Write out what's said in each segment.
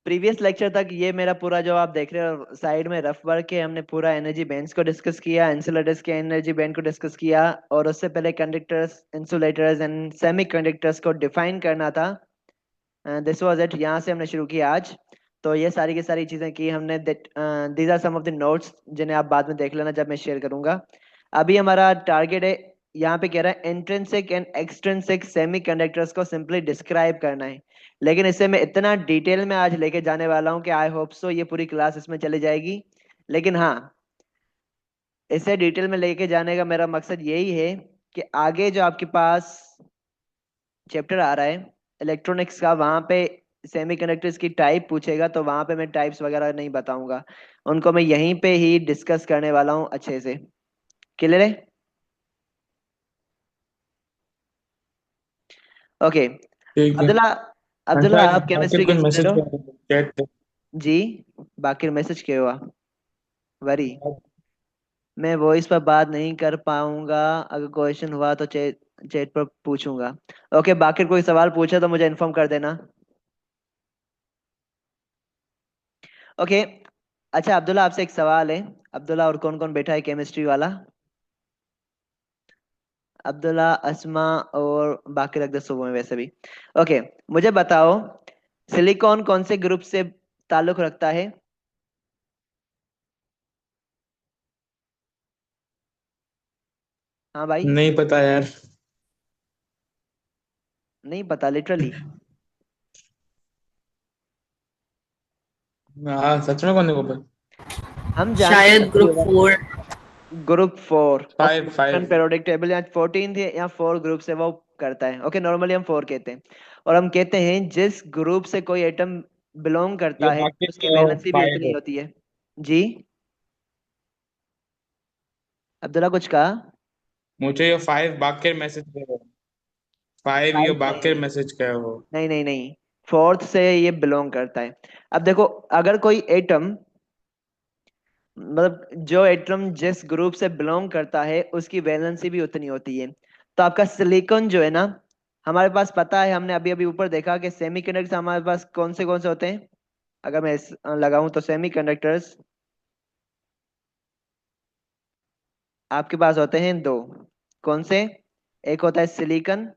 Previous lecture तक ये मेरा पूरा जो आप देख रहे हो साइड में रफ वर्क है, हमने पूरा एनर्जी बैंड्स को डिस्कस किया, इंसुलेटर्स के एनर्जी बैंड को डिस्कस किया, और उससे पहले conductors, insulators and semi conductors को डिफाइन करना था। दिस वाज इट, यहाँ से हमने शुरू किया आज। तो ये सारी की सारी चीजें की हमने। These are some of the notes जिन्हें आप बाद में देख लेना जब मैं शेयर करूंगा। अभी हमारा टारगेट है, यहाँ पे कह रहा है intrinsic and extrinsic semi conductors को सिंपली डिस्क्राइब करना है। लेकिन इससे मैं इतना डिटेल में आज लेके जाने वाला हूँ कि आई होप सो ये पूरी क्लास इसमें चली जाएगी। लेकिन हाँ, इसे डिटेल में लेके जाने का मेरा मकसद यही है कि आगे जो आपके पास चैप्टर आ रहा है इलेक्ट्रॉनिक्स का, वहां पे सेमीकंडक्टर्स की टाइप पूछेगा, तो वहां पे मैं टाइप्स वगैरह नहीं बताऊंगा, उनको मैं यहीं पे ही डिस्कस करने वाला हूँ अच्छे से। क्लियर है? ओके। ठीक है। अब्दुल्ला, हाँ, अब्दुल्ला शायद आप आखिर केमिस्ट्री कोई कैसे दे मैसेज रहे हो? कर चैट पे। जी, बाकी मैसेज क्यों हुआ? वरी, मैं वॉइस पर बात नहीं कर पाऊंगा, अगर क्वेश्चन हुआ तो चैट चैट पर पूछूंगा। ओके, बाकी कोई सवाल पूछे तो मुझे इन्फॉर्म कर देना। ओके। अच्छा अब्दुल्ला, आपसे एक सवाल है। अब्दुल्ला और कौन कौन बैठा है केमिस्ट्री वाला? अब्दुल्ला, अस्मा, और बाकी रख दो सुबह में वैसे भी। ओके, मुझे बताओ सिलिकॉन कौन से ग्रुप से ताल्लुक रखता है? हाँ भाई। नहीं पता यार। नहीं पता लिटरली? हाँ, सच में कौन को पता। हम जानते हैं शायद सभी ग्रुप होगा। Four. Group four of five five. Periodic table, या 14 थे या फोर ग्रुप से वो करता है। ओके, नॉर्मली हम फोर कहते हैं। और हम कहते हैं जिस ग्रुप से कोई एटम बिलोंग ये करता है बाकी उसकी तो वैलेंसी भी फाइव उतनी है। होती है। जी, अब्दुल्ला कुछ कहा? मुझे ये फाइव बाकी मैसेज कर रहा है। फाइव ये फाइव बाकी नहीं, मैसेज क्या है वो। नहीं नहीं नहीं, फोर्थ से ये बिलोंग करता है। अब देखो, अगर कोई एटम, मतलब जो एटम जिस ग्रुप से बिलोंग करता है उसकी वैलेंसी भी उतनी होती है। तो आपका सिलिकॉन जो है ना, हमारे पास पता है, हमने अभी अभी ऊपर देखा कि सेमीकंडक्टर्स हमारे पास कौन से होते हैं। अगर मैं लगाऊं तो सेमीकंडक्टर्स आपके पास होते हैं दो। कौन से? एक होता है सिलिकॉन,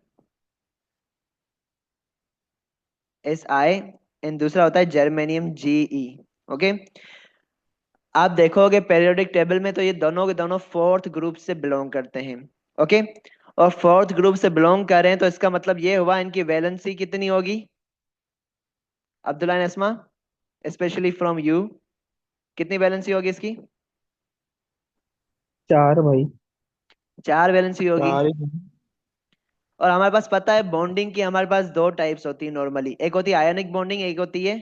Si, एंड दूसरा होता है जर्मेनियम, Ge। ओके। आप देखोगे पेरियोडिक टेबल में तो ये दोनों के दोनों फोर्थ ग्रुप से बिलोंग करते हैं। ओके। और फोर्थ ग्रुप से बिलोंग कर रहे हैं तो इसका मतलब ये हुआ इनकी वैलेंसी कितनी होगी? Abdullah and Asma, specially from you, कितनी वैलेंसी होगी इसकी? चार भाई। चार वैलेंसी होगी। चार ही। और हमारे पास पता है बॉन्डिंग की हमारे पास दो टाइप्स होती है नॉर्मली, एक होती है आयोनिक बॉन्डिंग, एक होती है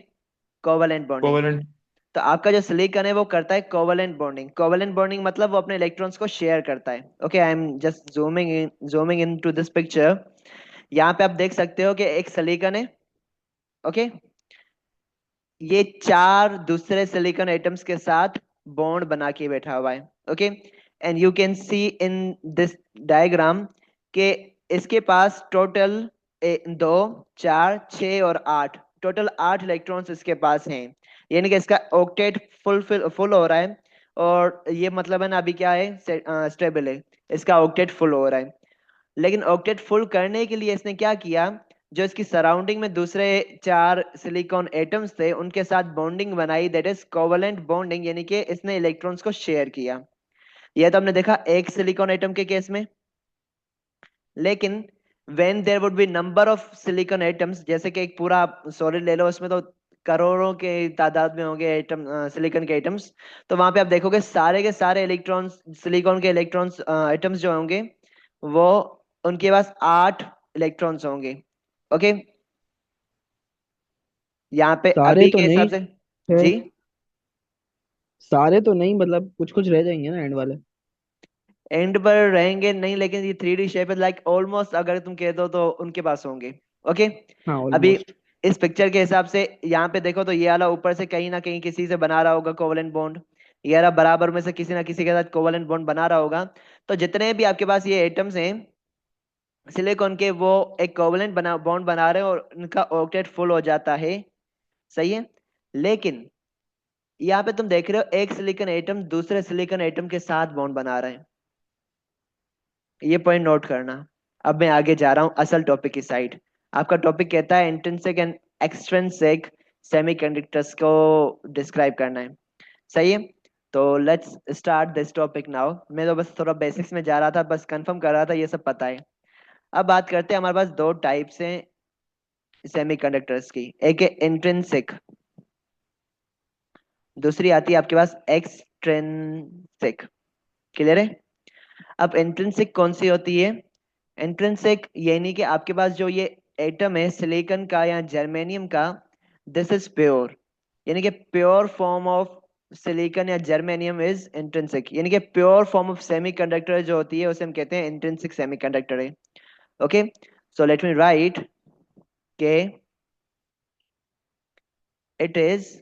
कोवलेंट बॉन्डिंग। कोवलेंट। तो आपका जो सिलिकॉन है वो करता है कोवलेंट बॉन्डिंग। कोवलेंट बॉन्डिंग मतलब वो अपने इलेक्ट्रॉन्स को शेयर करता है। Okay, I am just zooming in to this picture. यहाँ पे आप देख सकते हो कि एक सिलिकॉन है। ओके, ये चार दूसरे सिलिकॉन एटम्स के साथ बॉन्ड बना के बैठा हुआ है। Okay, and you can see in this diagram के इसके पास टोटल दो, चार, छ और आठ, टोटल आठ इलेक्ट्रॉन्स इसके पास हैं। यानी कि इसका ऑक्टेट फुल फुल हो रहा है। और ये मतलब है ना, अभी क्या है, स्टेबल है, इसका ऑक्टेट फुल हो रहा है। लेकिन ऑक्टेट फुल करने के लिए इसने क्या किया, जो इसकी सराउंडिंग में दूसरे चार सिलिकॉन एटम्स थे उनके साथ बॉन्डिंग बनाई, दैट इज कोवलेंट बॉन्डिंग, यानी कि इसने इलेक्ट्रॉन्स को शेयर किया। यह तो हमने देखा एक सिलिकॉन एटम के केस में। लेकिन when there would be number of silicon atoms, जैसे कि एक पूरा सॉलिड ले लो, उसमें तो करोड़ों के तादाद में होंगे एटम, सिलिकॉन के एटम्स। तो वहां पे आप देखोगे सारे के सारे इलेक्ट्रॉन्स, सिलिकॉन के इलेक्ट्रॉन्स एटम्स जो होंगे वो, उनके पास आठ इलेक्ट्रॉन्स होंगे। ओके, यहाँ पे सारे अभी तो के हिसाब नहीं से। है। जी, सारे तो नहीं, मतलब कुछ कुछ रह जाएंगे ना एंड वाले। एंड पर रहेंगे नहीं, लेकिन ये 3D शेप है, लाइक ऑलमोस्ट अगर तुम कह दो तो उनके पास होंगे। ओके। हाँ, अभी ऑलमोस्ट। इस पिक्चर के हिसाब से यहाँ पे देखो तो ये वाला ऊपर से कहीं ना कहीं किसी से बना रहा होगा कोवलेंट बॉन्ड, ये वाला बराबर में से किसी ना किसी के साथ कोवलेंट बॉन्ड बना रहा होगा। तो जितने भी आपके पास ये एटम्स हैं सिलिकॉन के, वो एक कोवलेंट बॉन्ड बना रहे हैं और उनका ऑक्टेट फुल हो जाता है। सही है। लेकिन यहाँ पे तुम देख रहे हो एक सिलिकॉन एटम दूसरे सिलिकॉन एटम के साथ बॉन्ड बना रहे हैं। ये पॉइंट नोट करना। अब मैं आगे जा रहा हूँ असल टॉपिक की साइड। आपका टॉपिक कहता है इंट्रिंसिक एंड एक्सट्रिंसिक सेमीकंडक्टर्स को डिस्क्राइब करना है। सही है। तो let's start this topic now. मैं तो बस थोड़ा बेसिक्स में जा रहा था, बस कंफर्म कर रहा था ये सब पता है। अब बात करते हैं, हमारे पास दो टाइप्स हैं सेमीकंडक्टर्स की। एक है इंट्रिंसिक, दूसरी आती है आपके पास एक्सट्रिंसिक। क्लियर है। अब इंट्रिंसिक कौन सी होती है? इंट्रिंसिक यानी कि आपके पास जो ये एटम है सिलिकॉन का या जर्मेनियम का, दिस इज प्योर, यानी कि प्योर फॉर्म ऑफ सिलिकॉन या जर्मेनियम इज इंट्रिंसिक, यानी कि प्योर फॉर्म ऑफ सेमीकंडक्टर जो होती है उसे हम कहते हैं इंट्रिंसिक सेमीकंडक्टर है। Okay, so let me write के it is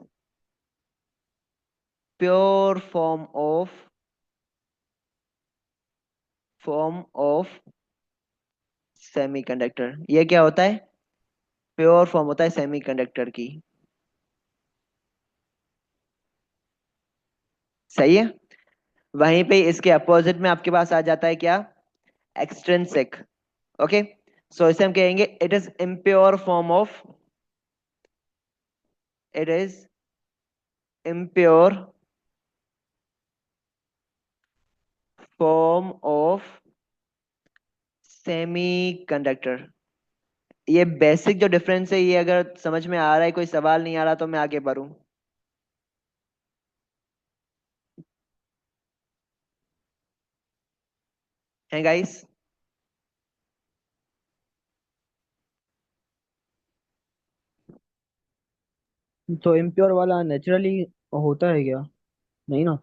pure form of semiconductor. ये क्या होता है? प्योर फॉर्म होता है सेमीकंडक्टर की। सही है। वहीं पे इसके अपोजिट में आपके पास आ जाता है क्या? एक्सट्रिंसिक। ओके, सो इसे हम कहेंगे it is impure form of semiconductor. ये बेसिक जो डिफरेंस है, ये अगर समझ में आ रहा है, कोई सवाल नहीं आ रहा, तो मैं आगे बढ़ूं। है गाइस? तो इम्प्योर वाला नेचुरली होता है क्या? नहीं ना।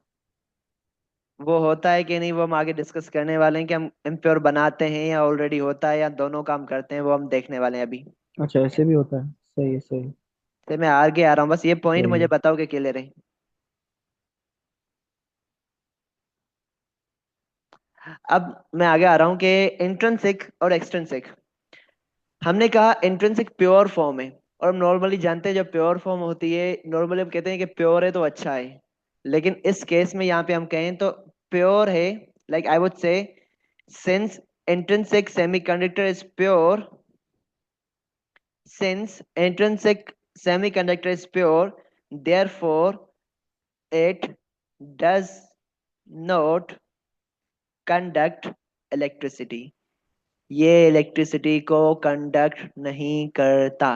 वो होता है कि नहीं वो हम आगे डिस्कस करने वाले हैं, कि हम इम्प्योर बनाते हैं या ऑलरेडी होता है या दोनों काम करते हैं, वो हम देखने वाले हैं अभी। अच्छा, ऐसे भी होता है। सही है, सही। तो मैं आगे आ रहा हूँ, बस ये पॉइंट सही मुझे है। बताओ कि क्लियर है। अब मैं आगे आ रहा हूँ कि इंट्रिंसिक और एक्सट्रिंसिक। हमने कहा इंट्रिंसिक प्योर फॉर्म है, और हम नॉर्मली जानते हैं जब प्योर फॉर्म होती है, नॉर्मली हम कहते हैं कि प्योर है तो अच्छा है। लेकिन इस केस में यहाँ पे हम कहें तो प्योर है, लाइक आई वुड से, since intrinsic semiconductor is pure since intrinsic semiconductor is pure, therefore it does not conduct electricity। ये इलेक्ट्रिसिटी को कंडक्ट नहीं करता,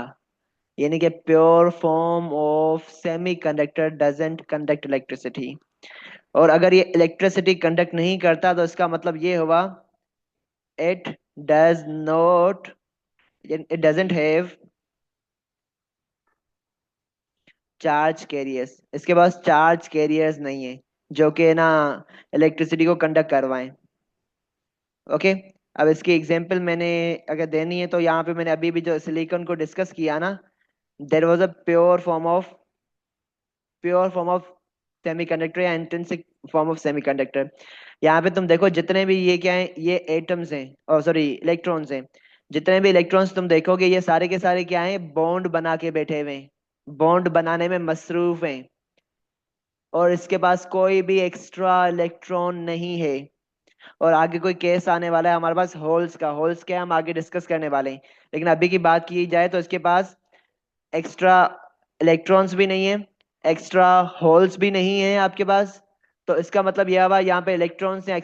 यानी कि pure form of semiconductor doesn't conduct electricity. और अगर ये इलेक्ट्रिसिटी कंडक्ट नहीं करता तो इसका मतलब ये हुआ it does not, it doesn't have charge carriers. इसके पास चार्ज कैरियर्स नहीं है जो कि ना इलेक्ट्रिसिटी को कंडक्ट करवाएं। ओके, अब इसकी एग्जांपल मैंने अगर देनी है तो यहाँ पे मैंने अभी भी जो सिलिकॉन को डिस्कस किया ना, there was a pure form of semiconductor या इंट्रिंसिक फॉर्म ऑफ सेमीकंडक्टर। यहाँ पे तुम देखो जितने भी ये क्या है, ये एटम्स हैं, और सॉरी इलेक्ट्रॉन्स हैं। जितने भी इलेक्ट्रॉन्स तुम देखोगे ये सारे के सारे क्या हैं, बॉन्ड बना के बैठे हुए हैं, बॉन्ड बनाने में मसरूफ हैं, और इसके पास कोई भी एक्स्ट्रा इलेक्ट्रॉन नहीं है। और आगे कोई केस आने वाला है हमारे पास होल्स का, होल्स क्या हम आगे डिस्कस करने वाले हैं। लेकिन अभी की बात की जाए तो इसके पास एक्स्ट्रा इलेक्ट्रॉन्स भी नहीं है, एक्स्ट्रा होल्स भी नहीं है आपके पास। तो इसका मतलब यह हुआ यहाँ पे इलेक्ट्रॉन्स या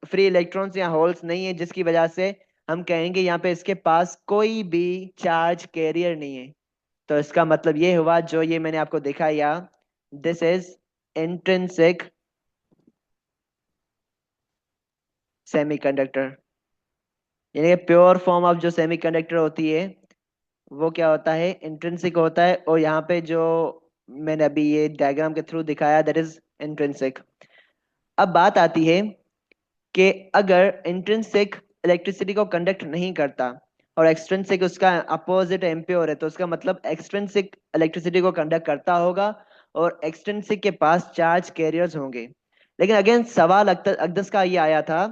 फ्री इलेक्ट्रॉन्स या होल्स नहीं है, जिसकी वजह से हम कहेंगे यहाँ पे इसके पास कोई भी चार्ज कैरियर नहीं है। तो इसका मतलब ये हुआ जो ये मैंने आपको दिखाया, दिस इज इंट्रिंसिक सेमीकंडक्टर। यानी कि प्योर फॉर्म ऑफ जो सेमीकंडक्टर होती है वो क्या होता है, इंट्रिंसिक होता है। और यहाँ पे जो मैंने अभी ये डायग्राम के थ्रू दिखाया, दैट इज इंट्रिंसिक। अब बात आती है कि अगर इंट्रिंसिक इलेक्ट्रिसिटी को कंडक्ट नहीं करता और एक्सट्रिंसिक उसका अपोजिट इम्प्योर है, तो उसका मतलब एक्सट्रिंसिक इलेक्ट्रिसिटी को कंडक्ट करता होगा और एक्सट्रिंसिक के पास चार्ज कैरियर्स होंगे। लेकिन अगेन सवाल अकदस का ये आया था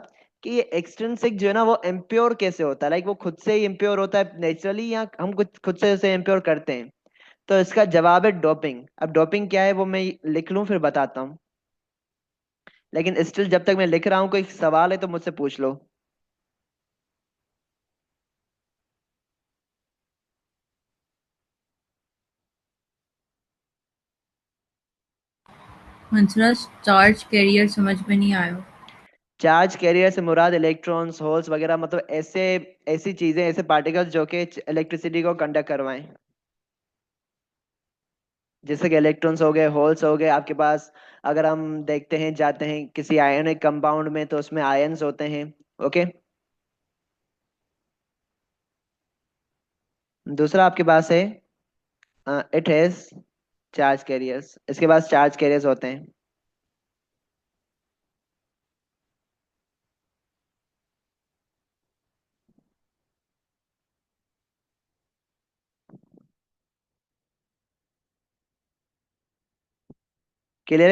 कि ये एक्सट्रिंसिक जो है ना वो इम्प्योर कैसे होता है, लाइक वो खुद से ही इम्प्योर होता है नेचुरली, या हम खुद खुद से उसे इम्प्योर करते हैं। तो इसका जवाब है डोपिंग। अब डोपिंग क्या है वो मैं लिख लूं फिर बताता हूँ, लेकिन स्टिल जब तक मैं लिख रहा हूँ कोई सवाल है तो मुझसे पूछ लो। हंसराज, चार्ज कैरियर समझ में नहीं आया। चार्ज कैरियर से मुराद इलेक्ट्रॉन्स, होल्स वगैरह, मतलब ऐसे ऐसी चीजें, ऐसे पार्टिकल्स जो कि इलेक्ट्रिसिटी को कंडक्ट करवाएं। जैसे कि इलेक्ट्रॉन्स हो गए, होल्स हो गए आपके पास। अगर हम देखते हैं, जाते हैं किसी आयनिक कंपाउंड में तो उसमें आयंस होते हैं। ओके। दूसरा आपके पास है इट हैज चार्ज कैरियर्स, इसके पास चार्ज कैरियर्स होते हैं। क्लियर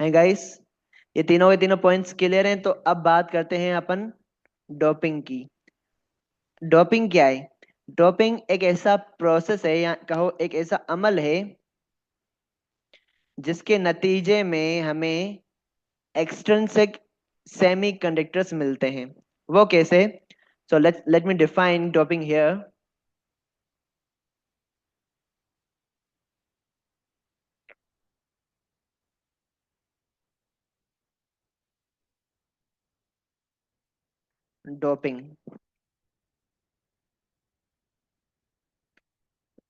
है गाइस? ये तीनों के तीनों पॉइंट्स क्लियर हैं, तो अब बात करते हैं अपन डोपिंग की। डोपिंग क्या है? डोपिंग एक ऐसा प्रोसेस है, या कहो एक ऐसा अमल है जिसके नतीजे में हमें एक्सट्रिंसिक सेमीकंडक्टर्स मिलते हैं। वो कैसे? So let me define doping here. Doping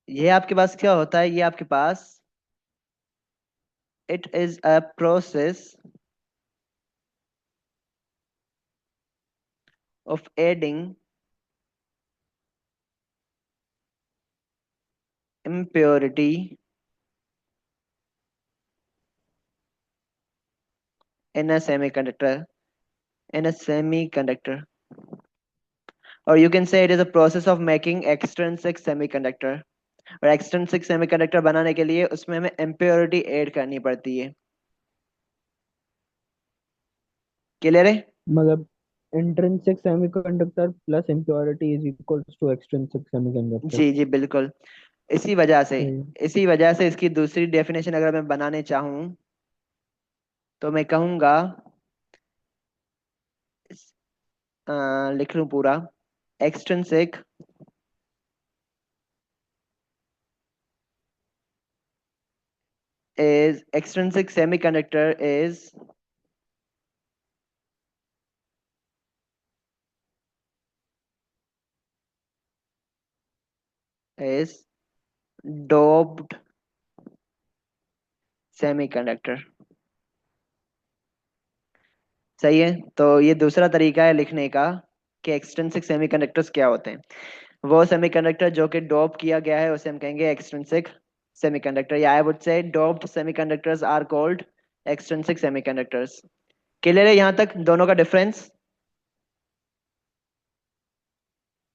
ये आपके पास क्या होता है? ये आपके पास it is a process of adding impurity in a semiconductor, in a semiconductor, or you can say it is a process of making extrinsic semiconductor। और एक्सट्रिंसिक सेमीकंडक्टर बनाने के लिए उसमें हमें इम्प्योरिटी ऐड करनी पड़ती है। क्लियर है? मतलब intrinsic semiconductor plus impurity is equals to extrinsic semiconductor. जी जी बिल्कुल। इसी वजह से सही है। इसी वजह से इसकी दूसरी डेफिनेशन अगर मैं बनाने चाहूँ तो मैं कहूँगा, लिख लूँ पूरा। Extrinsic is extrinsic semiconductor is doped semiconductor। सही है। तो ये दूसरा तरीका है लिखने का कि एक्सट्रिंसिक सेमीकंडक्टर्स क्या होते हैं। वो सेमीकंडक्टर जो कि डोप किया गया है उसे हम कहेंगे एक्सट्रिंसिक सेमीकंडक्टर, या I would say doped semiconductors are called extrinsic semiconductors. Clear है यहाँ तक दोनों का डिफरेंस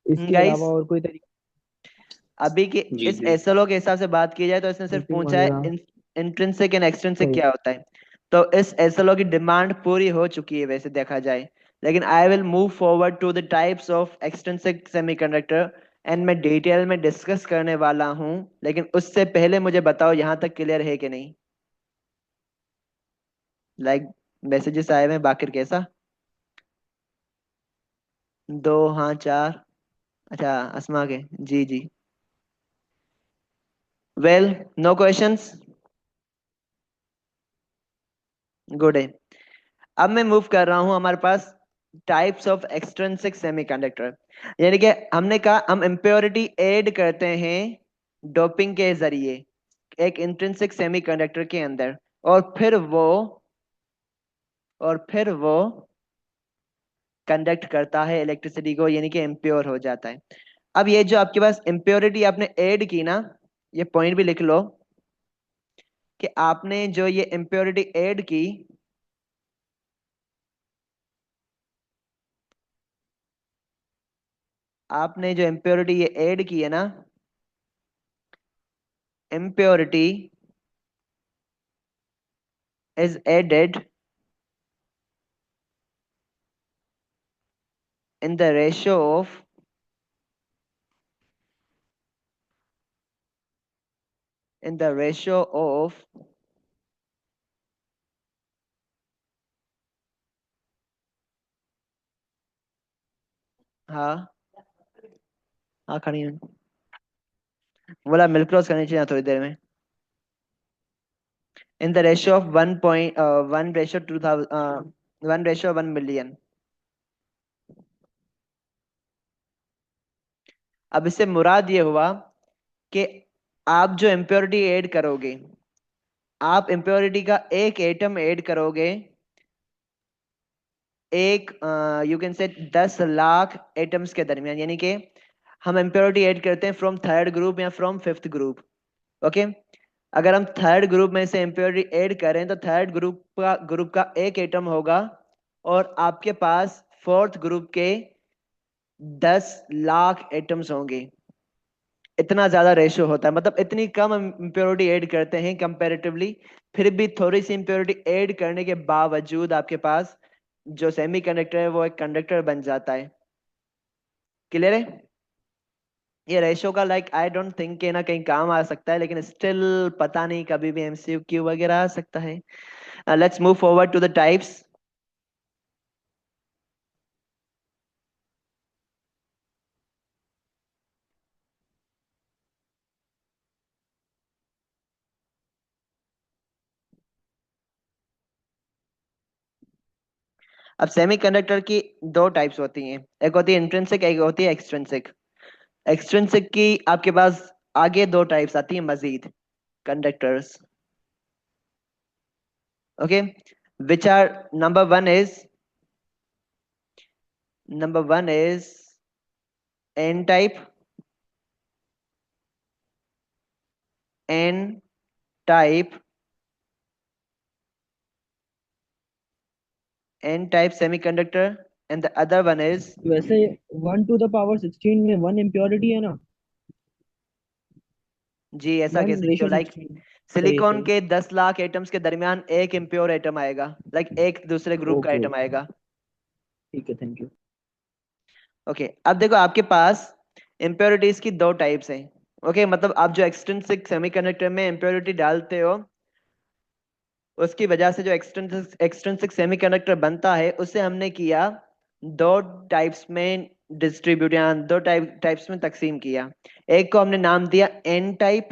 इसके गाइस? अलावा और कोई तरीका? अभी के जी इस जी। एसएलओ के हिसाब से बात की जाए तो इसने सिर्फ डोपिंग पूछा है वगैरह? इंट्रिंसिक एंड एक्सट्रिंसिक सही। क्या होता है। तो इस एसएलओ की डिमांड पूरी हो चुकी है वैसे देखा जाए, लेकिन I will move forward to the types of extrinsic semiconductor and मैं डिटेल में डिस्कस करने वाला हूं। लेकिन उससे पहले मुझे बताओ यहाँ तक क्लियर है कि नहीं? लाइक मैसेजेस आए हुए हैं बाकिर कैसा? दो, हाँ, चार। अच्छा, अस्मा के, जी जी। Well, no questions. गुड है। अब मैं मूव कर रहा हूं हमारे पास टाइप्स ऑफ एक्सट्रिंसिक सेमीकंडक्टर। यानी कि हमने कहा हम इम्प्योरिटी ऐड करते हैं डोपिंग के जरिए एक इंट्रिंसिक सेमीकंडक्टर के अंदर, और फिर वो कंडक्ट करता है इलेक्ट्रिसिटी को, यानी कि इम्प्योर हो जाता है। अब ये जो आपके पास इम्प्योरिटी आपने ऐड की ना, ये पॉइंट भी लिख लो कि आपने जो ये इम्प्योरिटी ऐड की, आपने जो इम्प्योरिटी ये ऐड की है ना, impurity is added in the ratio of in the ratio of हाँ हाँ खड़ी हूँ। बोला मिल्क क्रॉस करनी चाहिए थोड़ी देर में। in the ratio of 1 ratio 2000 1 ratio 1 million। अब इससे मुराद ये हुआ कि आप जो इम्प्योरिटी ऐड करोगे, आप इम्प्योरिटी का एक एटम ऐड करोगे, एक you can say 10 lakh atoms के दरमियान, यानी कि हम इम्प्योरिटी ऐड करते हैं फ्रॉम थर्ड ग्रुप या फ्रॉम फिफ्थ ग्रुप। ओके, अगर हम थर्ड ग्रुप में से इम्प्योरिटी ऐड करें तो थर्ड ग्रुप का एक एटम होगा और आपके पास फोर्थ ग्रुप के 10 लाख एटम्स होंगे। इतना ज्यादा रेशियो होता है, मतलब इतनी कम इम्प्योरिटी ऐड करते हैं कंपैरेटिवली, फिर भी थोड़ी सी इम्प्योरिटी ऐड करने के बावजूद आपके पास जो सेमीकंडक्टर है वो एक कंडक्टर बन जाता है। क्लियर है? ये रेशियो का लाइक आई डोंट थिंक कि ना कहीं काम आ सकता है, लेकिन स्टिल पता नहीं, कभी भी एमसीक्यू वगैरह आ सकता है। Let's move forward to the types. अब सेमीकंडक्टर की दो टाइप्स होती हैं, एक होती है इंट्रिंसिक, एक होती है एक्सट्रिंसिक। एक्सट्रिंसिक की आपके पास आगे दो टाइप्स आती है मजीद, conductors. Okay, which are number one is N type, N type, N type semiconductor, and the other one is वैसे 1 to the power 16 में 1 इम्प्योरिटी है ना? जी ऐसा कह वन सकते हो, रेशो लाइक सिक्सटीन सही है, सिलिकॉन सही। के 10 लाख एटम्स के दरमियान एक इम्प्योर एटम आएगा, लाइक एक दूसरे ग्रुप का ओके एटम ओके, आएगा। ठीक है, थैंक यू। ओके, अब देखो आपके पास इम्प्योरिटीज की दो टाइप्स हैं। ओके, मतलब आप जो एक्सट्रिंसिक सेमीकंडक्टर में इम्प्योरिटी डालते हो, उसकी वजह से जो एक्सट्रिंसिक सेमीकंडक्टर बनता है उसे हमने किया दो टाइप्स में डिस्ट्रीब्यूट, या दो टाइप्स में तकसीम किया। एक को हमने नाम दिया एन टाइप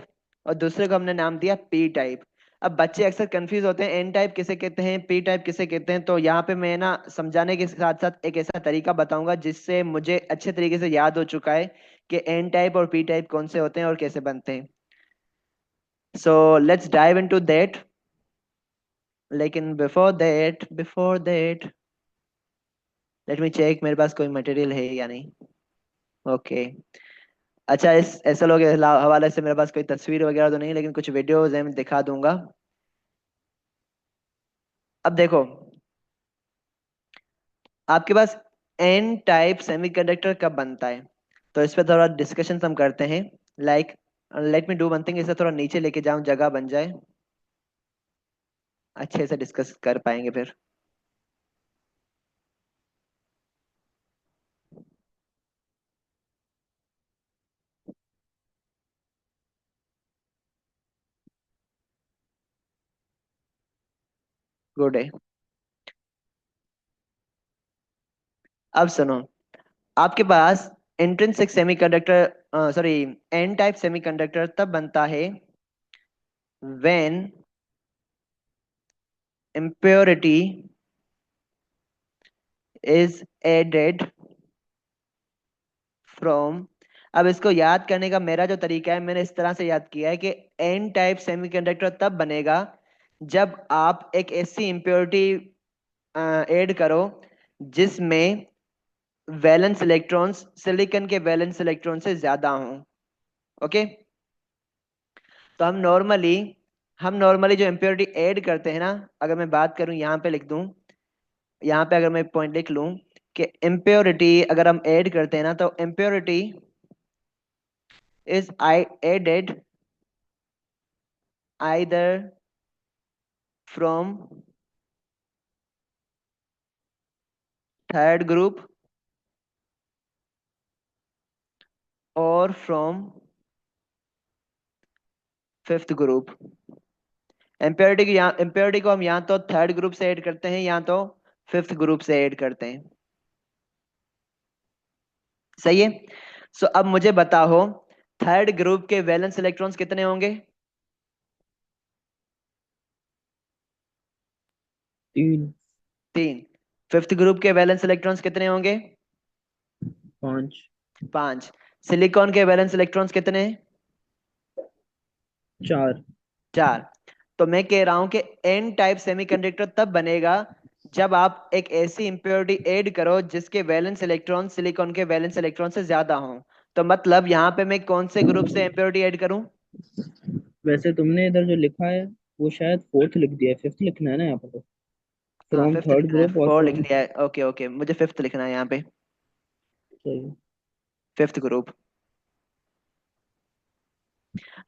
और दूसरे को हमने नाम दिया पी टाइप। अब बच्चे अक्सर कंफ्यूज होते हैं एन टाइप किसे कहते हैं, पी टाइप किसे कहते हैं, तो यहाँ पे मैं ना समझाने के साथ साथ एक ऐसा तरीका बताऊंगा जिससे मुझे अच्छे तरीके से याद हो चुका है कि एन टाइप और पी टाइप कौन से होते हैं और कैसे बनते हैं। So let's dive into that. लेकिन before that let me check मेरे पास कोई मटेरियल है या नहीं। ओके, अच्छा, इस ऐसे लोग के हवाले से मेरे पास कोई तस्वीर वगैरह तो नहीं, लेकिन कुछ वीडियोज है मैं दिखा दूंगा। अब देखो आपके पास एन टाइप सेमीकंडक्टर कब बनता है, तो इस पे थोड़ा डिस्कशन हम करते हैं। Like let me do one thing, इसे थोड़ा नीचे लेके जाऊं, जगह बन जाए, अच्छे से डिस्कस कर पाएंगे फिर। गुड है। अब सुनो, आपके पास intrinsic semiconductor sorry N type semiconductor तब बनता है when impurity is added from। अब इसको याद करने का मेरा जो तरीका है, मैंने इस तरह से याद किया है कि एन टाइप सेमीकंडक्टर तब बनेगा जब आप एक ऐसी इम्प्योरिटी ऐड करो जिसमें वैलेंस इलेक्ट्रॉन्स सिलिकॉन के वैलेंस इलेक्ट्रॉन से ज्यादा हों। ओके, तो हम नॉर्मली जो इम्प्योरिटी ऐड करते हैं ना, अगर मैं बात करूं यहाँ पे लिख दूं, यहाँ पे अगर मैं पॉइंट लिख लूं कि इम्प्योरिटी अगर हम ऐड करते हैं ना, तो impurity is I added either from third group or from fifth group. Impurity को हम या तो थर्ड ग्रुप से ऐड करते हैं या तो फिफ्थ ग्रुप से ऐड करते हैं। सही है। सो अब मुझे बताओ थर्ड ग्रुप के वैलेंस इलेक्ट्रॉन्स कितने होंगे? 3, 3। फिफ्थ ग्रुप के वैलेंस इलेक्ट्रॉन्स कितने होंगे? 5, 5। सिलिकॉन के वैलेंस इलेक्ट्रॉन्स कितने हैं? 4। 4। तो मैं कह रहा हूं कि एन टाइप सेमीकंडक्टर तब बनेगा जब आप एक ऐसी इम्प्योरिटी ऐड करो जिसके वैलेंस इलेक्ट्रॉन सिलिकॉन के वैलेंस इलेक्ट्रॉन से ज्यादा हों। तो मतलब यहाँ पे मैं कौन से ग्रुप से इम्प्योरिटी ऐड करूं? वैसे तुमने इधर जो लिखा है वो शायद फोर्थ लिख दिया है, फिफ्थ लिखना है ना यहाँ पर तो। हाँ फ्रॉम फिफ्थ थर्ड लिखना है, ग्रुप और 4 लिख फ्रॉम। लिया है। ओके ओके, मुझे फिफ्थ लिखना है यहाँ पे। सही। Fifth group.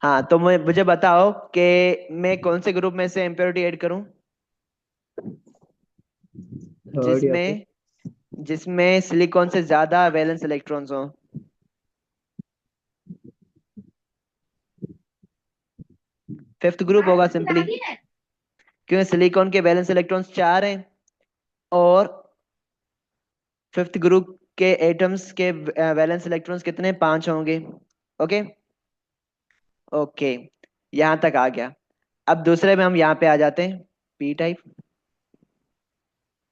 हाँ तो मुझे बताओ कि मैं कौन से ग्रुप में से इम्प्योरिटी ऐड करूं थर्ड या फिर। जिसमें जिसमें सिलिकॉन से ज्यादा वैलेंस इलेक्ट्रॉन्स हो? फिफ्थ ग्रुप होगा सिंपली, क्योंकि सिलिकॉन के वैलेंस इलेक्ट्रॉन्स 4 हैं और फिफ्थ ग्रुप के एटम्स के वैलेंस इलेक्ट्रॉन्स कितने? 5 होंगे। ओके ओके, यहाँ तक आ गया। अब दूसरे में हम यहाँ पे आ जाते हैं, पी टाइप।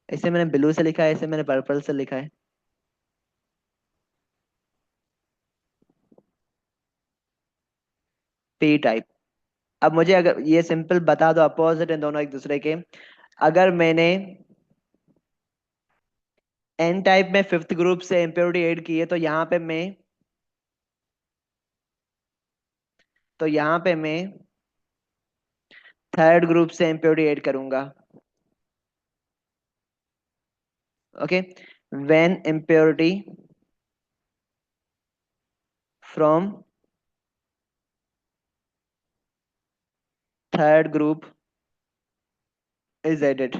इसे मैंने ब्लू से लिखा है, इसे मैंने पर्पल से लिखा है। P type. अब मुझे अगर ये सिंपल बता दो, अपोजिट है दोनों एक दूसरे के। अगर मैंने एन टाइप में फिफ्थ ग्रुप से इम्प्योरिटी ऐड की है तो यहाँ पे मैं थर्ड ग्रुप से इम्प्योरिटी ऐड करूंगा। ओके, when impurity from third group is added.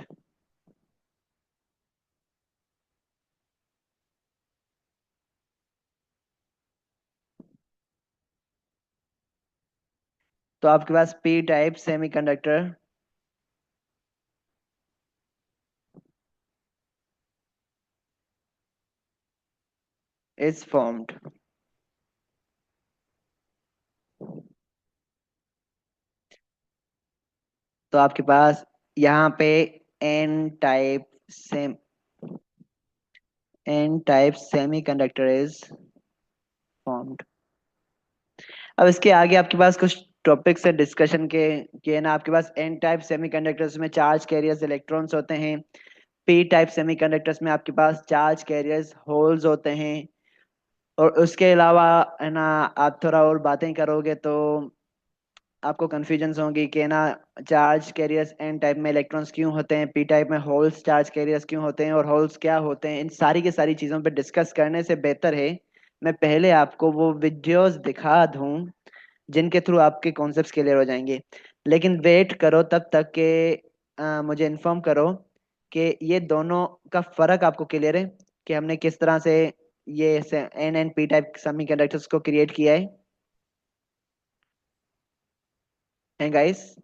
तो आपके पास P type semiconductor is formed. तो आपके पास यहाँ पे N type same N type semiconductor is formed. अब इसके आगे आपके पास कुछ टॉपिक्स है डिस्कशन के ना। आपके पास एन टाइप सेमीकंडक्टर्स में चार्ज कैरियर्स इलेक्ट्रॉन्स होते हैं। पी टाइप सेमीकंडक्टर्स में आपके पास चार्ज कैरियर्स होल्स होते हैं। और उसके अलावा है ना, आप थोड़ा और बातें करोगे तो आपको कंफ्यूजन होगी कि ना, चार्ज कैरियर्स एन टाइप में इलेक्ट्रॉन्स क्यों होते हैं, पी टाइप में होल्स चार्ज कैरियर्स क्यों होते हैं, और होल्स क्या होते हैं। इन सारी की सारी चीज़ों पे डिस्कस करने से बेहतर है मैं पहले आपको वो वीडियोस दिखा दूं जिनके थ्रू आपके कॉन्सेप्ट्स क्लियर हो जाएंगे। लेकिन वेट करो तब तक के मुझे इन्फॉर्म करो कि ये दोनों का फर्क आपको क्लियर है कि हमने किस तरह से ये N N P type semiconductors को क्रिएट किया है गाइस।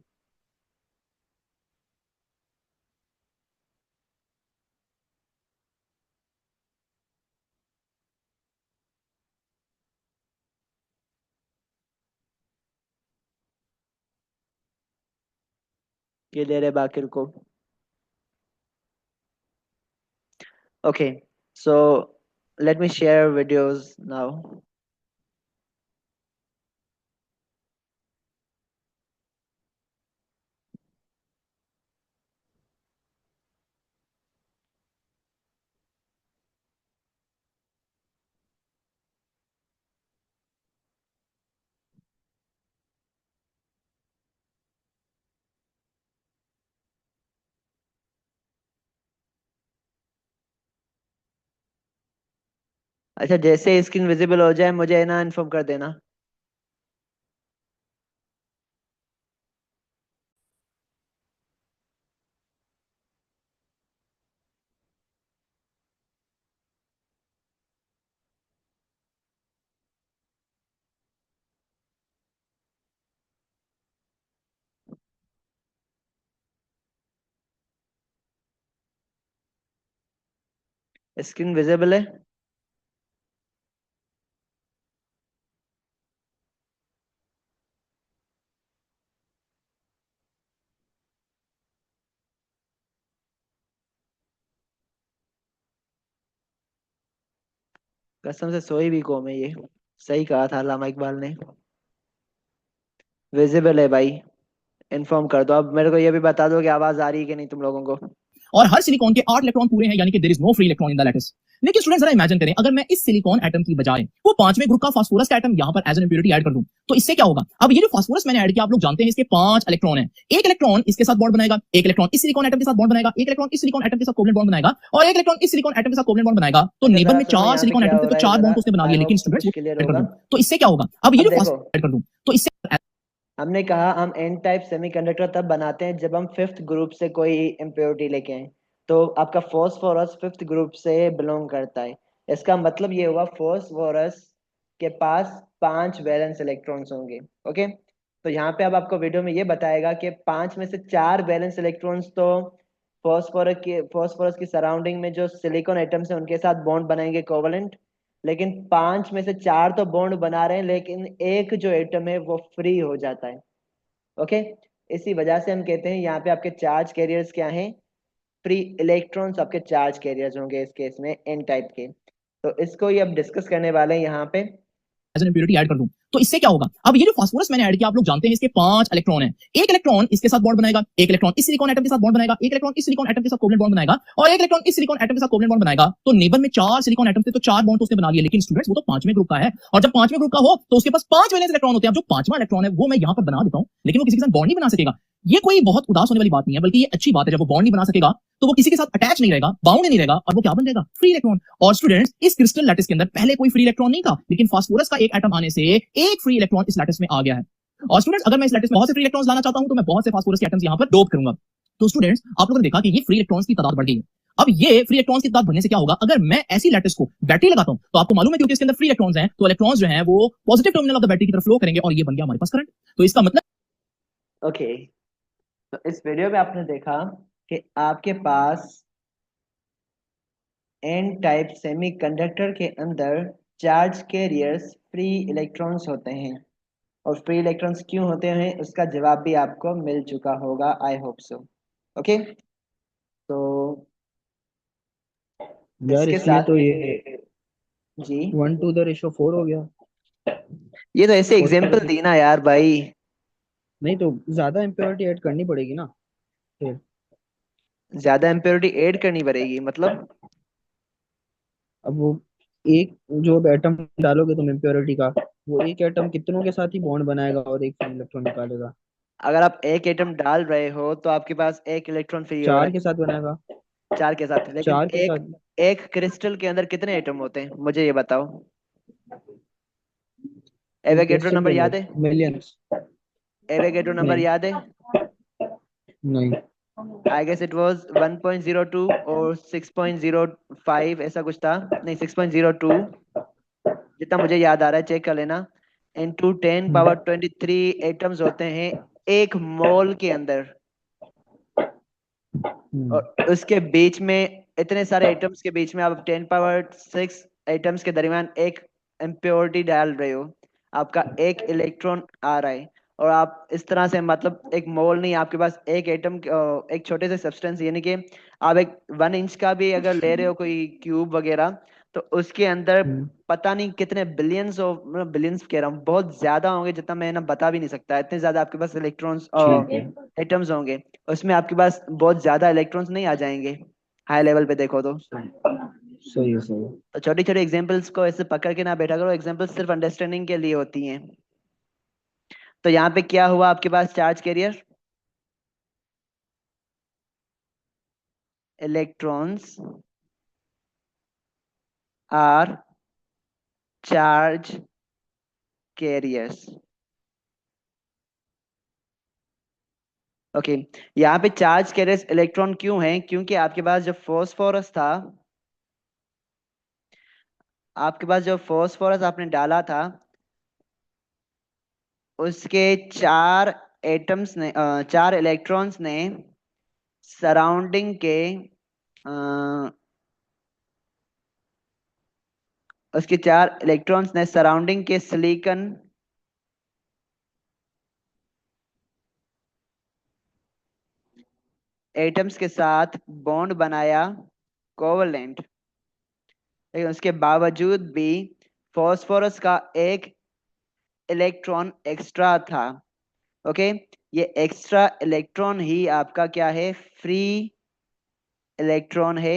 क्लियर है बाकिर को? Okay, so let me share videos now. अच्छा, जैसे स्क्रीन विजिबल हो जाए मुझे ना इन्फॉर्म कर देना। स्क्रीन विजिबल है? कसम से सोई भी कौम है ये। सही कहा था अल्लामा इकबाल ने। विजिबल है भाई। इन्फॉर्म कर दो। अब मेरे को ये भी बता दो कि आवाज आ रही है कि नहीं तुम लोगों को। और हर सिलिकॉन के 8 इलेक्ट्रॉन पूरे हैं, यानी कि there is no free electron in the lattice. लेकिन स्टूडेंट जरा इमेजिन करें, अगर मैं इस सिलिकॉन एटम की बजाय वो पांचवें ग्रुप का फास्फोरस का एटम यहां पर एज एन इंप्योरिटी ऐड कर दूं, तो इससे क्या होगा? अब ये जो फास्फोरस मैंने ऐड किया, आप लोग जानते हैं इसके 5 इलेक्ट्रॉन हैं। एक इलेक्ट्रॉन इसके साथ बॉन्ड बनाएगा, एक इलेक्ट्रॉन इस सिलिकॉन एटम के साथ बॉन्ड बनाएगा, एक इलेक्ट्रॉन इस सिलिकॉन एटम के साथ कोवलेंट बॉन्ड बनाएगा, और एक इलेक्ट्रॉन इस सिलिकॉन एटम के साथ कोवलेंट बॉन्ड बनाएगा। तो अच्छा, नेबर जरा में सुनो 4 यहाँ पे सिलिकॉन क्या एटम हो थे, तो रहा है 4 जरा। बॉन्ड तो उसने बना आई लिए, लेकिन होप सब स्टूडेंट्स कुछ वो क्लियर ऐड कर होगा। दूं, तो इससे क्या होगा? अब ये अब जो देखो, फास्फोरस ऐड कर दूं, तो इससे हमने कहा हम एन टाइप सेमीकंडक्टर तब बनाते हैं जब हम फिफ्थ ग्रुप से कोई इम्प्योरिटी लेके आए। तो आपका फॉस्फोरस फिफ्थ ग्रुप से बिलोंग करता है। इसका मतलब ये हुआ फॉस्फोरस के पास 5 वैलेंस इलेक्ट्रॉन्स होंगे। ओके, तो यहाँ पे अब आपको वीडियो में ये बताएगा कि 5 में से 4 वैलेंस इलेक्ट्रॉन्स तो फॉस्फोरस की सराउंडिंग में जो सिलिकॉन एटम्स है उनके साथ बॉन्ड बनाएंगे कोवलेंट। लेकिन 5 में से 4 तो बॉन्ड बना रहे हैं, लेकिन एक जो एटम है वो फ्री हो जाता है। ओके, इसी वजह से हम कहते हैं यहाँ पे आपके चार्ज कैरियर्स क्या हैं? फ्री इलेक्ट्रॉन्स आपके चार्ज कैरियर्स होंगे इस केस में एन टाइप के। तो इसको ही अब डिस्कस करने वाले हैं यहाँ पे। एज एन इंप्योरिटी ऐड कर दूं, तो इससे क्या होगा? अब ये जो फास्फोरस मैंने ऐड किया, आप लोग जानते हैं इसके 5 इलेक्ट्रॉन हैं। एक इलेक्ट्रॉन इसके साथ बॉन्ड बनाएगा, एक इलेक्ट्रॉन इस सिलिकॉन एटम के साथ बॉन्ड बनाएगा, एक इलेक्ट्रॉन इस सिलिकॉन एटम के साथ कोवलेंट बॉन्ड बनाएगा, और एक इलेक्ट्रॉन इस सिलिकॉन एटम के साथ कोवलेंट बॉन्ड बनाएगा। तो नेबर में 4 सिलिकॉन एटम थे, तो 4 बॉन्ड तो उसने बना लिए, लेकिन स्टूडेंट्स वो तो पांचवें ग्रुप का है, और जब पांचवें ग्रुप का हो तो उसके पास 5 वैलेंस इलेक्ट्रॉन होते हैं। अब जो पांचवा इलेक्ट्रॉन है वो मैं यहाँ पर बना देता हूँ, लेकिन वो किसी के साथ बॉन्ड नहीं बना सकेगा। ये कोई बहुत उदास होने वाली बात नहीं है, बल्कि ये अच्छी बात है। जब वो बॉन्ड नहीं बना सकेगा तो वो किसी के साथ अटैच नहीं रहेगा, बाउंड नहीं रहेगा, और वो क्या बन जाएगा? Free electron. और स्टूडेंट्स, इस क्रिस्टल लैटिस के अंदर पहले कोई फ्री इलेक्ट्रॉन नहीं था, लेकिन फास्फोरस का एक एटम आने से एक फ्री इलेक्ट्रॉन इस लैटिस में आ गया है। और स्टूडेंट्स, अगर मैं इस लैटिस में बहुत से फ्री इलेक्ट्रॉन्स लाना चाहता हूं, तो मैं बहुत से फास्फोरस के एटम्स यहां पर डोप करूंगा। तो स्टूडेंट्स, आप लोगों ने देखा कि ये फ्री इलेक्ट्रॉन्स की तादाद बढ़ गई है। अब ये फ्री इलेक्ट्रॉन्स की तादाद बढ़ने से क्या होगा? अगर मैं ऐसी लैटिस को बैटरी लगाता हूं, तो आपको मालूम है क्योंकि इसके अंदर फ्री इलेक्ट्रॉन्स हैं, तो इलेक्ट्रॉन्स जो हैं वो positive terminal of the battery की तरफ फ्लो करेंगे, और ये बन गया हमारे पास करंट। तो इसका मतलब ओके, तो इस वीडियो में आपने देखा कि आपके पास एन टाइप सेमीकंडक्टर के अंदर चार्ज कैरियर्स फ्री इलेक्ट्रॉन्स होते हैं। और फ्री इलेक्ट्रॉन्स क्यों होते हैं उसका जवाब भी आपको मिल चुका होगा, आई होप सो। ओके, तो यार इसके इसमें साथ तो ये जी, 1:4 हो गया। ये तो ऐसे एग्जांपल फॉस्फोरस दी ना यार भाई। नहीं तो ज्यादा इम्प्योरिटी ऐड करनी पड़ेगी ना फिर। ज्यादा इम्प्योरिटी ऐड करनी पड़ेगी मतलब? अब वो एक जो एटम डालोगे तुम इम्प्योरिटी का, वो एक एटम कितनों के साथ ही बॉन्ड बनाएगा और एक फ्री इलेक्ट्रॉन निकालेगा? अगर आप एक एटम डाल रहे हो तो आपके पास एक इलेक्ट्रॉन फ्री हो रहा 4 के साथ बनाएगा। है 4 के साथ, लेकिन 4 के एक साथ एक क्रिस्टल के अंदर कितने एटम होते हैं मुझे ये बताओ। एक एवोगैड्रो क्रिस्टल के नंबर अंदर याद है? मिलियंस। एवोगैड्रो नंबर नहीं याद है? नहीं। आई गेस इट वाज 1.02 और 6.05 ऐसा कुछ था। नहीं, 6.02 जितना मुझे याद आ रहा है, चेक कर लेना। इनटू 10 पावर 23 एटम्स होते हैं एक मोल के अंदर। हम्म, और उसके बीच में इतने सारे एटम्स के बीच में आप 10 पावर 6 एटम्स के दरमियान एक इम्प्योरिटी डाल रहे हो। आपका एक इलेक्ट्रॉन आ रहा है। और आप इस तरह से, मतलब एक मोल नहीं, आपके पास एक एटम, एक छोटे से सब्सटेंस, यानी कि आप एक 1 इंच का भी अगर ले रहे हो कोई क्यूब वगैरह, तो उसके अंदर हम्म, पता नहीं कितने बिलियंस ऑफ, मतलब बिलियंस कह रहा हूँ, बहुत ज्यादा होंगे, जितना मैं ना बता भी नहीं सकता। इतने ज्यादा आपके पास इलेक्ट्रॉन्स ठीक है। एटम्स होंगे। उसमें आपके पास बहुत ज्यादा इलेक्ट्रॉन्स नहीं आ जाएंगे हाई लेवल पे देखो तो। सही है सही है। तो छोटी छोटी एग्जांपल्स को ऐसे पकड़ के ना बैठा करो, एग्जांपल्स सिर्फ अंडरस्टैंडिंग के लिए होती हैं। तो यहाँ पे क्या हुआ, आपके पास charge carrier electrons are charge carriers. Okay, यहाँ पे चार्ज कैरियर्स इलेक्ट्रॉन क्यों हैं? क्योंकि आपके पास जो फॉस्फोरस था, आपके पास जो फॉस्फोरस आपने डाला था, उसके 4 एटम्स ने 4 इलेक्ट्रॉन्स ने सराउंडिंग के उसके 4 इलेक्ट्रॉन्स ने सराउंडिंग के सिलिकॉन एटम्स के साथ बॉन्ड बनाया कोवलेंट, लेकिन उसके बावजूद भी फास्फोरस का एक इलेक्ट्रॉन एक्स्ट्रा था। ओके, ये एक्स्ट्रा इलेक्ट्रॉन ही आपका क्या है, फ्री इलेक्ट्रॉन है,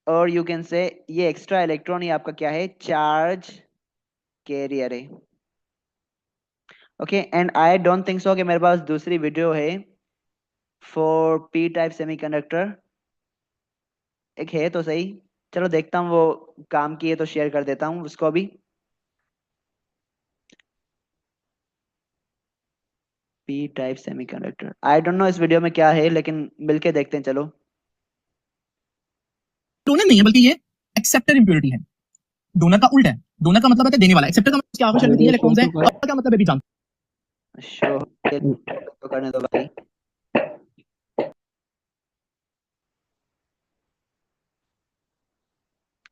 और यू कैन से ये एक्स्ट्रा इलेक्ट्रॉन ही आपका क्या है, चार्ज कैरियर है। Okay, and I don't think so कि मेरे पास दूसरी वीडियो है फॉर पी टाइप सेमीकंडक्टर। एक है तो सही, चलो देखता हूँ, वो काम की है तो शेयर कर देता हूँ उसको भी। P type semiconductor, I don't know इस वीडियो में क्या है, लेकिन मिलके देखते हैं चलो। डोनर नहीं है बल्कि ये एक्सेप्टर इंप्योरिटी है। डोनर का उल्टा है, डोनर का मतलब है देने वाला, एक्सेप्टर का मतलब उसके आखिरी शेल में 3 इलेक्ट्रॉन्स हैं, और क्या मतलब है भी जानते शो तो करने दो भाई।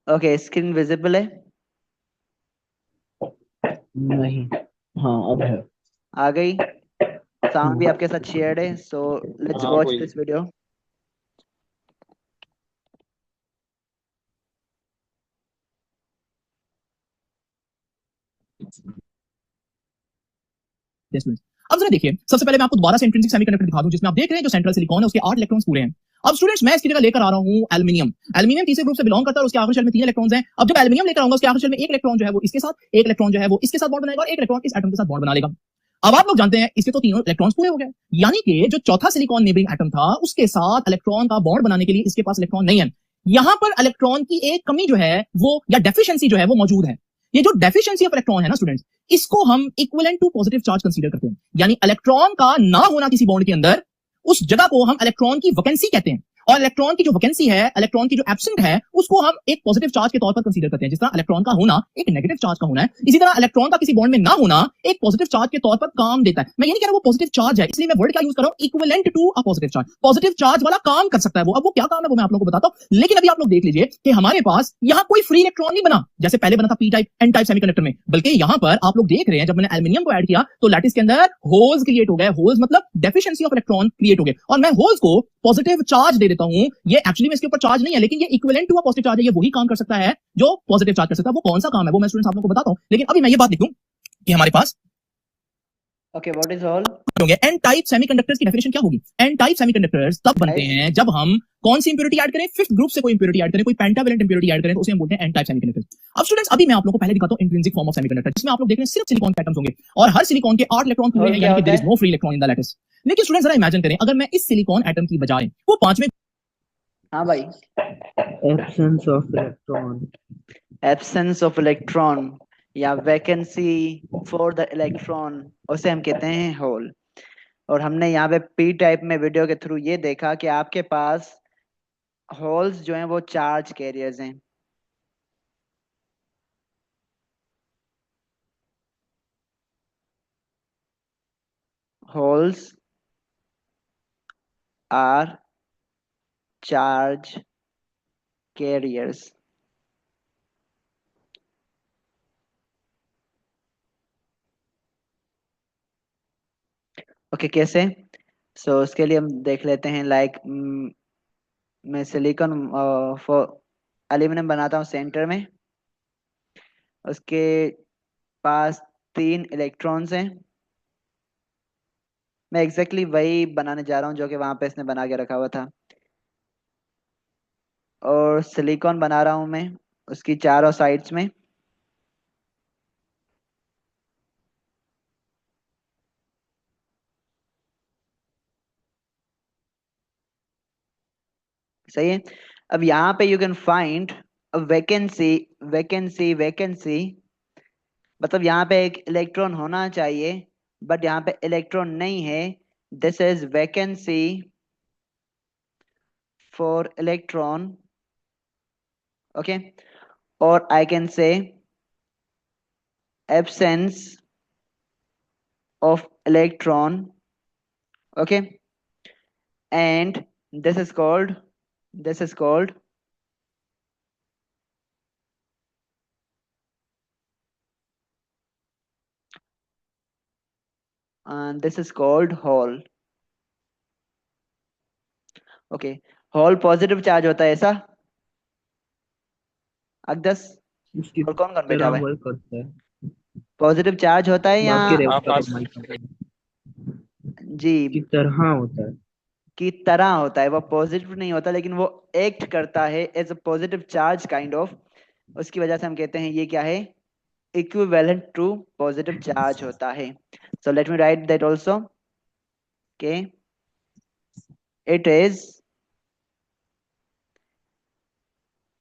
ओके, स्क्रीन विजिबल है? नहीं, हाँ अब है। आ गई? साउंड भी आपके साथ शेयर्ड है, सो लेट्स हाँ वॉच कोई दिस वीडियो। हैं। अब जरा देखिए, सबसे पहले मैं आपको दोबारा से इंट्रिंसिक सेमीकंडक्टर दिखा दूं, जिसमें आप देख रहे हैं जो सेंट्रल सिलिकॉन है उसके 8 इलेक्ट्रॉन्स पूरे हैं। अब स्टूडेंट्स मैं इसकी जगह लेकर आ रहा हूं एल्यूमिनियम। एल्यूमिनियम तीसरे ग्रुप से बिलोंग करता है और उसके आखिरी शेल में 3 इलेक्ट्रॉन्स हैं। अब जब एल्यूमिनियम लेकर आऊंगा उसके आखिरी शेल में एक इलेक्ट्रॉन जो है वो इसके साथ, एक इलेक्ट्रॉन जो है वो इसके साथ बॉन्ड बनाएगा और एक इलेक्ट्रॉन इस एटम के साथ बॉन्ड बना लेगा। अब आप लोग जानते हैं इसके तो तीनों इलेक्ट्रॉन्स पूरे हो गए, यानी कि जो चौथा सिलिकॉन नेबरिंग एटम था उसके साथ इलेक्ट्रॉन का बॉन्ड बनाने के लिए इसके पास इलेक्ट्रॉन नहीं है। यहां पर इलेक्ट्रॉन की एक कमी जो है वो, या डेफिशिएंसी जो है वो मौजूद है। ये जो डेफिशिएंसी ऑफ इलेक्ट्रॉन है ना स्टूडेंट्स, इसको हम equivalent to positive charge consider करते हैं। यानी इलेक्ट्रॉन का ना होना किसी बॉन्ड के अंदर, उस जगह को हम इलेक्ट्रॉन की वैकेंसी कहते हैं। और इलेक्ट्रॉन की जो वैकेंसी है, इलेक्ट्रॉन की जो एब्सेंट है, उसको हम एक पॉजिटिव चार्ज के तौर पर कंसीडर करते हैं। जिस तरह इलेक्ट्रॉन का होना एक नेगेटिव चार्ज का होना है, इसी तरह इलेक्ट्रॉन का किसी बॉन्ड में ना होना एक पॉजिटिव चार्ज के तौर पर काम देता है। मैं ये नहीं कह रहा वो पॉजिटिव चार्ज है, इसलिए मैं वर्ड क्या यूज कर रहा हूं, equivalent to a positive charge. Positive charge वाला काम कर सकता है वो। अब वो क्या काम है वो मैं आप लोगों को बताता हूं, लेकिन अभी आप लोग देख लीजिए कि हमारे पास यहां कोई फ्री इलेक्ट्रॉन नहीं बना जैसे पहले बना था P type N type semiconductor में, बल्कि यहां पर आप लोग देख रहे हैं जब मैंने एल्यूमिनियम को ऐड किया तो लैटिस के अंदर होल्स क्रिएट हो गए। होल्स मतलब डेफिशिएंसी ऑफ इलेक्ट्रॉन क्रिएट हो गए, और मैं होल्स को पॉजिटिव चार्ज दे देता हूं। ये एक्चुअली में इसके ऊपर चार्ज नहीं है, लेकिन ये equivalent to a positive charge है। ये वही काम कर सकता है जो पॉजिटिव चार्ज कर सकता है। वो कौन सा काम है वो मैं स्टूडेंट्स आप लोगों को बताता हूं, लेकिन अभी मैं ये बात लिखूं कि हमारे पास ओके, व्हाट इज ऑल? होंगे एन टाइप सेमीकंडक्टर्स की डेफिनेशन क्या होगी। एन टाइप सेमीकंडक्टर्स तब बनते हैं जब हम कौन सी इंप्योरिटी ऐड करें, फिफ्थ ग्रुप से कोई इंप्योरिटी ऐड करें, कोई पेंटावैलेंट इंप्योरिटी ऐड करें, तो उसे हम बोलते हैं एन टाइप सेमीकंडक्टर्स। अब स्टूडेंट्स अभी मैं आप लोगों को पहले दिखाता हूं इंट्रिंसिक फॉर्म ऑफ सेमीकंडक्टर, जिसमें आप लोग देख रहे हैं सिर्फ सिलिकॉन के एटम्स होंगे और हर सिलिकॉन के 8 इलेक्ट्रॉन पूरे होल हैं, क्या यानी कि होता देयर इज है? No free electron in the lattice. लेकिन स्टूडेंट्स जरा इमेजिन करें अगर मैं इस सिलिकॉन एटम की बजाय वो पांचवें हाँ भाई, absence of electron. Absence of electron या वैकेंसी फॉर द इलेक्ट्रॉन, उसे हम कहते हैं होल। और हमने यहाँ पे पी टाइप में वीडियो के थ्रू ये देखा कि आपके पास होल्स जो हैं वो चार्ज कैरियर्स हैं। Holes are charge carriers. Okay, कैसे? सो उसके लिए हम देख लेते हैं, लाइक मैं सिलिकॉन फॉर एल्यूमिनियम बनाता हूँ सेंटर में, उसके पास 3 इलेक्ट्रॉन्स हैं। मैं एग्जैक्टली वही बनाने जा रहा हूँ जो कि वहां पे इसने बना के रखा हुआ था, और सिलिकॉन बना रहा हूँ मैं उसकी चारों साइड्स में। सही है। अब यहाँ पे you can find vacancy, vacancy, vacancy, मतलब यहाँ पे एक इलेक्ट्रॉन होना चाहिए, बट यहाँ पे इलेक्ट्रॉन नहीं है। This is vacancy for electron. Okay, और I can say absence of electron. Okay, and this is called this is called hole. Okay, hole positive charge होता है ऐसा? अगदस उसकी और कौन कौन बैठा तरह हुआ है? वर्क करता है। पॉजिटिव चार्ज होता है या बाकी आप जी की तरह होता है। की तरह होता है? वो पॉजिटिव नहीं होता, लेकिन वो एक्ट करता है as a positive charge kind of. उसकी वजह से हम कहते हैं ये क्या है, इक्विवेलेंट टू पॉजिटिव चार्ज होता है। सो let me right that also. Okay, it is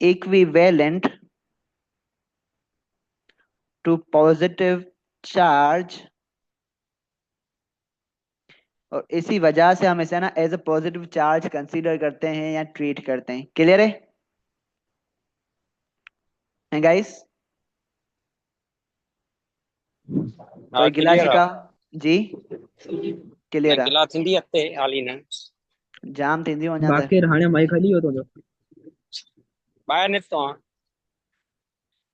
equivalent to positive charge, और इसी वजह से हम इसे ना as a positive charge consider करते हैं या ट्रीट करते हैं। क्लियर है गाइस? कोई गिला क्लियर शिका? जी क्लियर है। गिला थींदी अॻिते हाली न जाम थींदी वञा त। बाकी हाणे माइक हली वियो तुंहिंजो? ॿाहिरि निकितो आहियां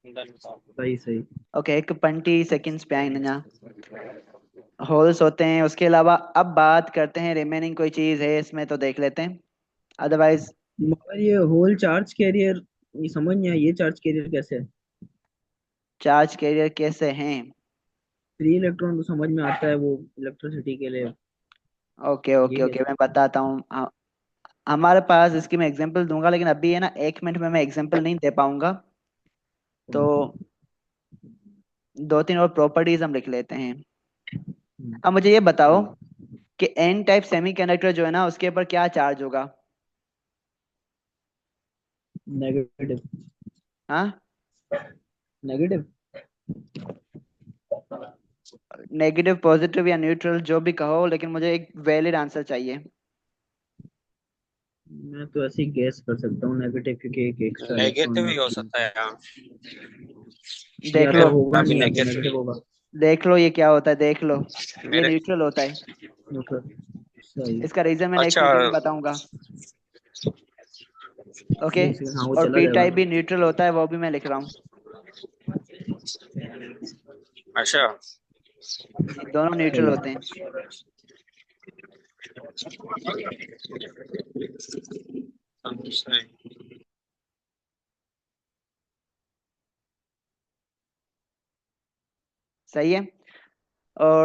सही सही। ओके, एक 20 सेकंड्स पे आइन अञा। होल्स होते हैं, उसके अलावा अब बात करते हैं रिमेनिंग कोई चीज है इसमें तो देख लेते हैं, अदरवाइज। मगर ये होल चार्ज कैरियर, ये समझ नहीं आया, ये चार्ज कैरियर कैसे है? चार्ज कैरियर कैसे हैं? फ्री इलेक्ट्रॉन तो समझ में आता है, वो इलेक्ट्रिसिटी के लिए। ओके ये ओके ओके, कैसे? मैं बताता हूँ। हमारे पास इसकी मैं एग्जांपल दूंगा, लेकिन अभी है ना 1 मिनट में मैं एग्जांपल नहीं दे पाऊंगा। तो दो तीन और प्रॉपर्टीज हम लिख लेते हैं। अब मुझे ये बताओ कि एन टाइप सेमीकंडक्टर जो है ना, उसके ऊपर क्या चार्ज होगा? नेगेटिव। हाँ, नेगेटिव। नेगेटिव, पॉजिटिव या न्यूट्रल, जो भी कहो, लेकिन मुझे एक वैलिड आंसर चाहिए। मैं तो ऐसे ही गैस कर सकता हूँ नेगेटिव, क्योंकि एक एक्स्ट्रा इलेक्ट्रॉन नेगेटिव है ही हो उसके सकता है अंदर। या देख लो, तो होगा अभी नहीं या तो नेगेटिव नेगेटिव होगा। देख लो ये क्या होता है, देख लो। ये मेरे न्यूट्रल होता है। मतलब सही। इसका रीजन मैं नेक्स्ट अच्छा वीडियो में बताऊंगा। ओके, एक सेकंड, हाँ वो और चला पी जाएगा। टाइप भी न्यूट्रल होता है, वो भी मैं लिख रहा हूँ। अच्छा जी, दोनों न्यूट्रल होते हैं। सही। सही है। और